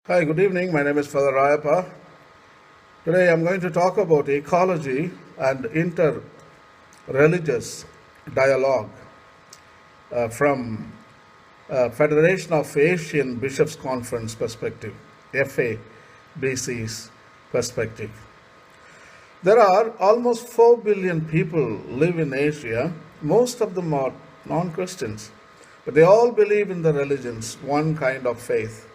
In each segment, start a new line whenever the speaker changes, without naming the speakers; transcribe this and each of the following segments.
Hi, good evening. My name is Father Rayappa. Today I'm going to talk about ecology and interreligious dialogue from Federation of Asian Bishops Conference perspective, FABC's perspective. There are almost 4 billion people live in Asia. Most of them are non-Christians, but they all believe in the religions, one kind of faith.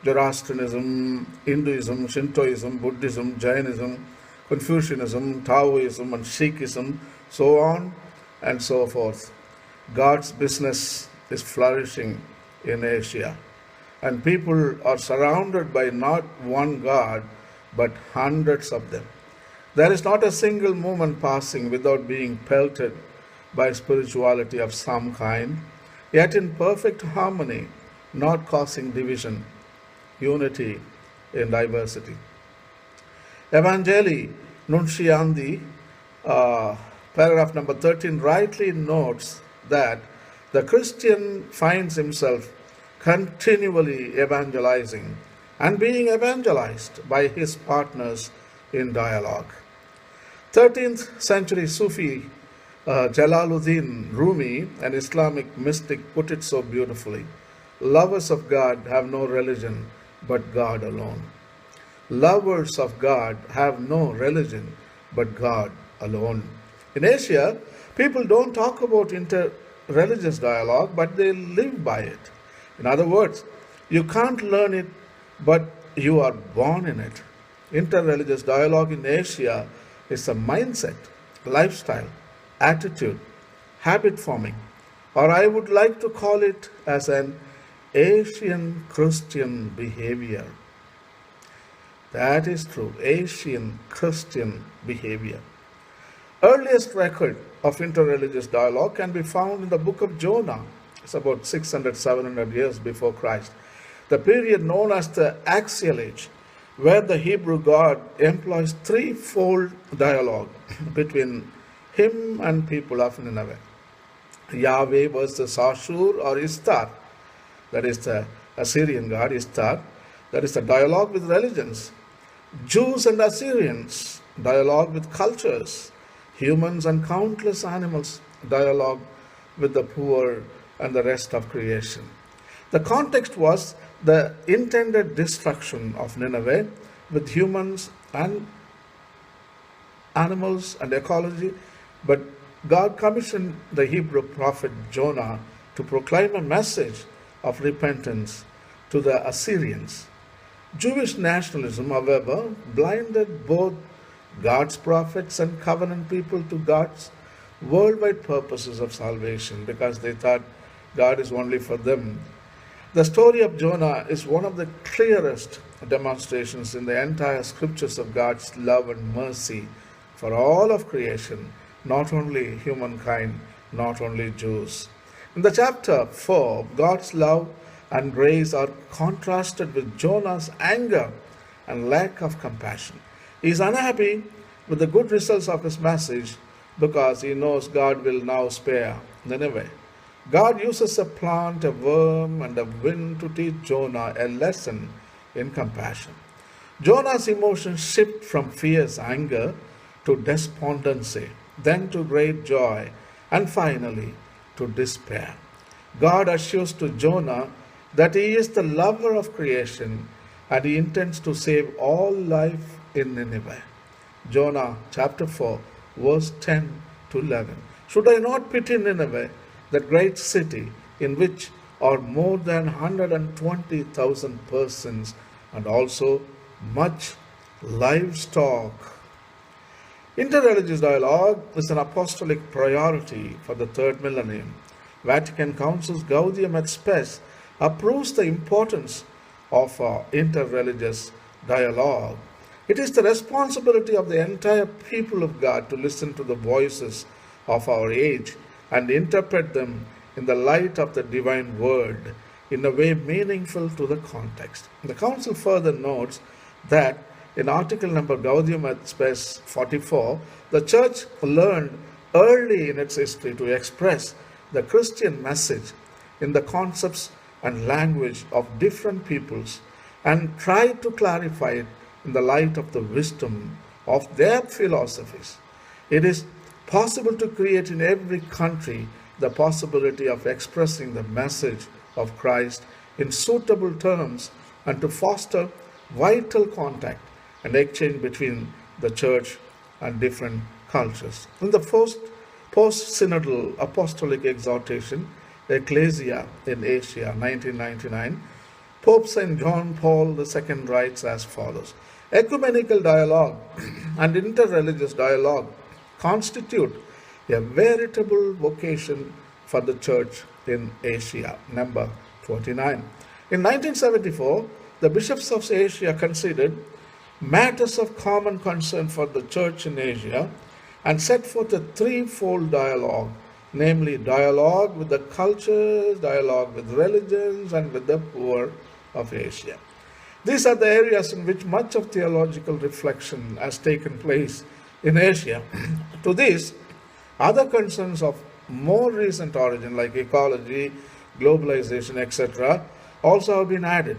Zoroastrianism, Hinduism, Shintoism, Buddhism, Jainism, Confucianism, Taoism, and Sikhism, so on and so forth. God's business is flourishing in Asia, and people are surrounded by not one God, but hundreds of them. There is not a single moment passing without being pelted by spirituality of some kind, yet in perfect harmony, not causing division, unity in diversity. Evangelii Nunciandi, paragraph number 13, rightly notes that the Christian finds himself continually evangelizing and being evangelized by his partners in dialogue. 13th century Sufi Jalaluddin Rumi, an Islamic mystic, put it so beautifully: lovers of God have no religion but God alone. Lovers of God have no religion but God alone. In Asia, people don't talk about inter-religious dialogue, but they live by it. In other words, you can't learn it, but you are born in it. Inter-religious dialogue in Asia is a mindset, lifestyle, attitude, habit forming, or I would like to call it as an Asian Christian behavior. That is true, Asian Christian behavior. Earliest record of interreligious dialogue can be found in the book of Jonah. It's about 600, 700 years before Christ. The period known as the Axial Age, where the Hebrew God employs threefold dialogue between him and people of Nineveh. Yahweh versus Ashur or Istar, that is the Assyrian god Istar, that is the dialogue with religions. Jews and Assyrians, dialogue with cultures. Humans and countless animals, dialogue with the poor and the rest of creation. The context was the intended destruction of Nineveh with humans and animals and ecology, but God commissioned the Hebrew prophet Jonah to proclaim a message of repentance to the Assyrians. Jewish nationalism, however, blinded both God's prophets and covenant people to God's worldwide purposes of salvation because they thought God is only for them. The story of Jonah is one of the clearest demonstrations in the entire scriptures of God's love and mercy for all of creation, not only humankind, not only Jews. In the chapter 4, God's love and grace are contrasted with Jonah's anger and lack of compassion. He is unhappy with the good results of his message because he knows God will now spare Nineveh. God uses a plant, a worm, and a wind to teach Jonah a lesson in compassion. Jonah's emotions shift from fierce anger to despondency, then to great joy, and finally to despair. God assures to Jonah that he is the lover of creation and he intends to save all life in Nineveh. Jonah chapter 4, verse 10 to 11. Should I not pity Nineveh, that great city in which are more than 120,000 persons and also much livestock? Interreligious dialogue is an apostolic priority for the third millennium. Vatican Council's Gaudium et Spes approves the importance of interreligious dialogue. It is the responsibility of the entire people of God to listen to the voices of our age and interpret them in the light of the divine word in a way meaningful to the context. The Council further notes that in article number Gaudium et Spes 44, the Church learned early in its history to express the Christian message in the concepts and language of different peoples and try to clarify it in the light of the wisdom of their philosophies. It is possible to create in every country the possibility of expressing the message of Christ in suitable terms and to foster vital contact and exchange between the church and different cultures. In the first post-synodal apostolic exhortation, Ecclesia in Asia, 1999, Pope St. John Paul II writes as follows: ecumenical dialogue and interreligious dialogue constitute a veritable vocation for the church in Asia, number 29. In 1974, the bishops of Asia considered matters of common concern for the church in Asia and set forth a threefold dialogue, namely dialogue with the cultures, dialogue with religions, and with the poor of Asia. These are the areas in which much of theological reflection has taken place in Asia. To this, other concerns of more recent origin like ecology, globalization, etc., also have been added.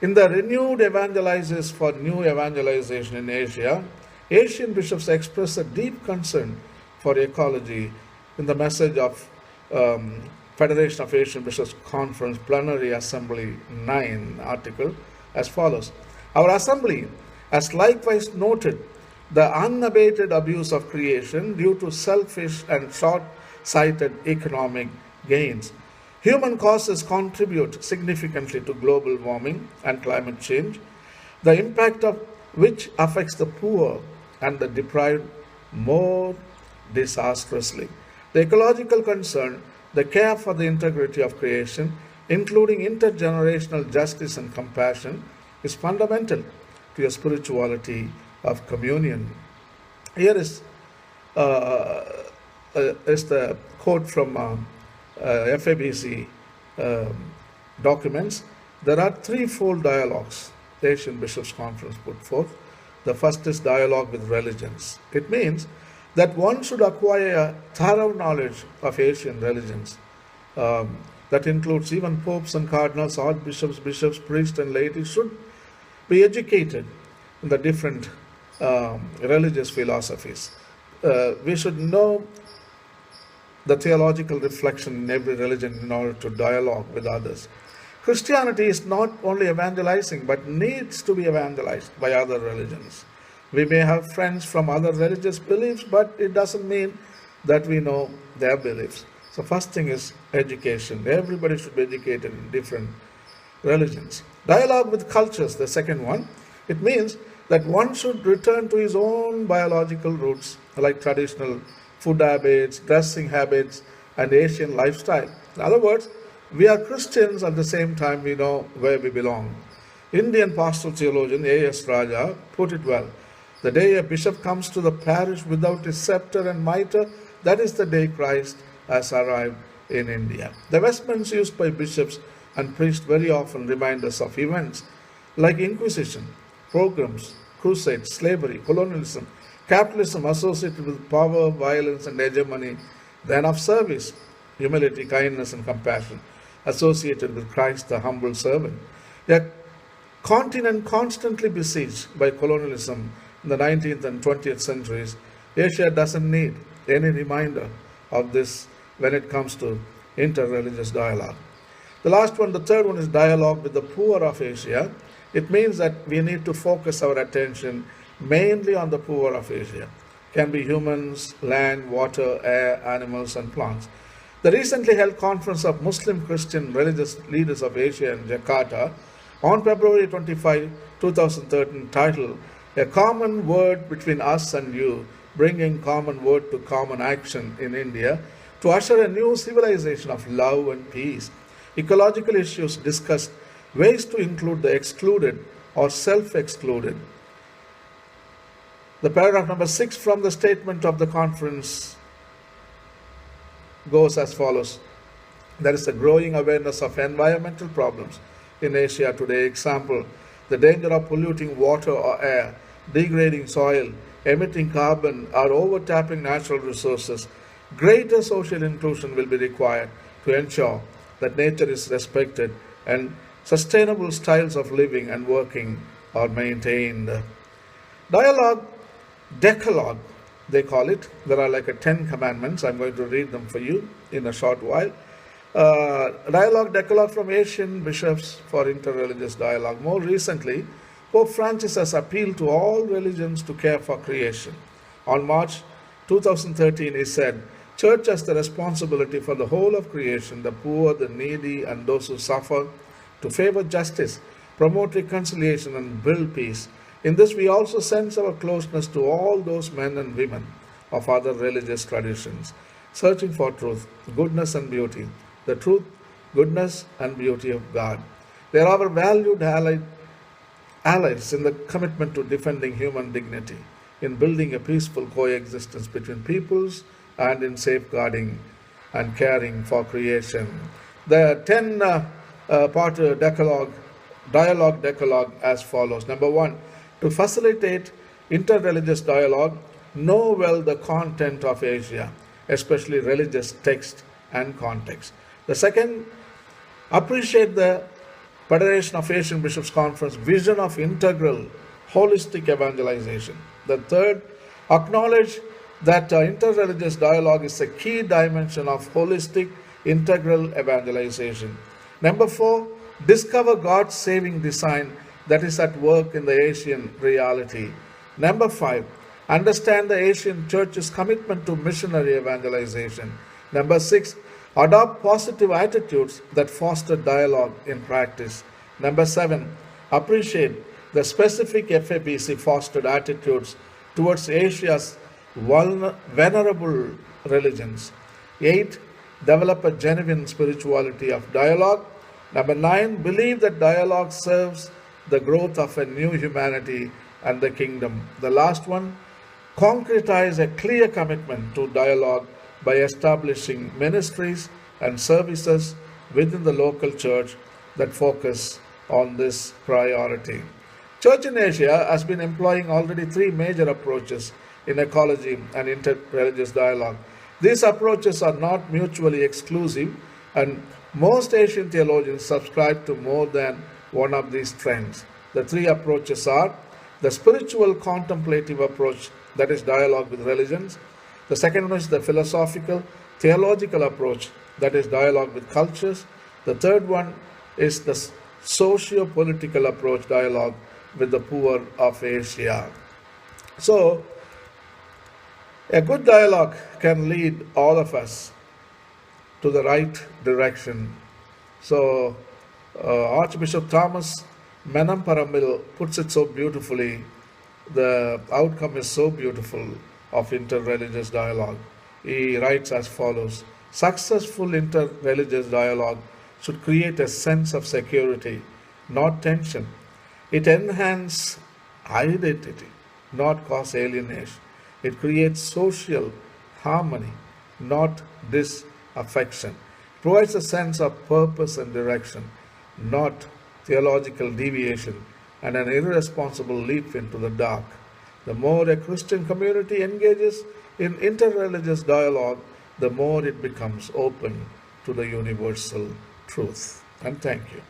In the renewed evangelizers for new evangelization in Asia, Asian bishops express a deep concern for ecology in the message of Federation of Asian Bishops Conference Plenary Assembly 9 article as follows: our assembly has likewise noted the unabated abuse of creation due to selfish and short-sighted economic gains. Human causes contribute significantly to global warming and climate change, the impact of which affects the poor and the deprived more disastrously. The ecological concern, the care for the integrity of creation, including intergenerational justice and compassion, is fundamental to a spirituality of communion. Here is the quote from FABC documents. There are threefold dialogues the Asian Bishops' Conference put forth. The first is dialogue with religions. It means that one should acquire a thorough knowledge of Asian religions. That includes even popes and cardinals, archbishops, bishops, priests, and laity should be educated in the different religious philosophies. We should know the theological reflection in every religion in order to dialogue with others. Christianity is not only evangelizing, but needs to be evangelized by other religions. We may have friends from other religious beliefs, but it doesn't mean that we know their beliefs. So first thing is education. Everybody should be educated in different religions. Dialogue with cultures, the second one. It means that one should return to his own biological roots, like traditional food habits, dressing habits, and Asian lifestyle. In other words, we are Christians at the same time we know where we belong. Indian pastoral theologian A.S. Raja put it well. The day a bishop comes to the parish without his scepter and mitre, that is the day Christ has arrived in India. The vestments used by bishops and priests very often remind us of events like Inquisition, pogroms, crusades, slavery, colonialism, capitalism associated with power, violence, and hegemony, then of service, humility, kindness, and compassion, associated with Christ, the humble servant. A continent constantly besieged by colonialism in the 19th and 20th centuries, Asia doesn't need any reminder of this when it comes to interreligious dialogue. The last one, the third one, is dialogue with the poor of Asia. It means that we need to focus our attention mainly on the poor of Asia. Can be humans, land, water, air, animals, and plants. The recently held conference of Muslim Christian religious leaders of Asia in Jakarta on February 25, 2013, titled A Common Word Between Us and You, Bringing Common Word to Common Action in India to usher a new civilization of love and peace. Ecological issues discussed, ways to include the excluded or self-excluded. The paragraph number 6 from the statement of the conference goes as follows. There is a growing awareness of environmental problems in Asia today. Example, the danger of polluting water or air, degrading soil, emitting carbon, or overtapping natural resources. Greater social inclusion will be required to ensure that nature is respected and sustainable styles of living and working are maintained. Dialogue, Decalogue, they call it. There are like 10 commandments. I'm going to read them for you in a short while. Dialogue, Decalogue from Asian bishops for interreligious dialogue. More recently, Pope Francis has appealed to all religions to care for creation. On March 2013, he said, Church has the responsibility for the whole of creation, the poor, the needy, and those who suffer, to favor justice, promote reconciliation, and build peace. In this, we also sense our closeness to all those men and women of other religious traditions, searching for truth, goodness, and beauty. The truth, goodness, and beauty of God. They are our valued allies in the commitment to defending human dignity, in building a peaceful coexistence between peoples, and in safeguarding and caring for creation. The 10-part dialogue decalogue as follows. Number 1, to facilitate interreligious dialogue, know well the content of Asia, especially religious text and context. The second, appreciate the Federation of Asian Bishops Conference vision of integral, holistic evangelization. The third, acknowledge that interreligious dialogue is a key dimension of holistic, integral evangelization. Number 4, discover God's saving design that is at work in the Asian reality. Number 5, understand the Asian Church's commitment to missionary evangelization. Number 6, adopt positive attitudes that foster dialogue in practice. Number 7, appreciate the specific FABC fostered attitudes towards Asia's venerable religions. 8, develop a genuine spirituality of dialogue. Number 9, believe that dialogue serves the growth of a new humanity and the kingdom. The last one, concretize a clear commitment to dialogue by establishing ministries and services within the local church that focus on this priority. Church in Asia has been employing already 3 major approaches in ecology and interreligious dialogue. These approaches are not mutually exclusive, and most Asian theologians subscribe to more than one of these trends. The 3 approaches are the spiritual contemplative approach, that is dialogue with religions. The second one is the philosophical theological approach, that is dialogue with cultures. The third one is the socio-political approach, dialogue with the poor of Asia. So, a good dialogue can lead all of us to the right direction. So, Archbishop Thomas Menamparambil puts it so beautifully. The outcome is so beautiful of interreligious dialogue. He writes as follows: successful interreligious dialogue should create a sense of security, not tension. It enhances identity, not cause alienation. It creates social harmony, not disaffection. It provides a sense of purpose and direction, not theological deviation and an irresponsible leap into the dark. The more a Christian community engages in interreligious dialogue, the more it becomes open to the universal truth. And thank you.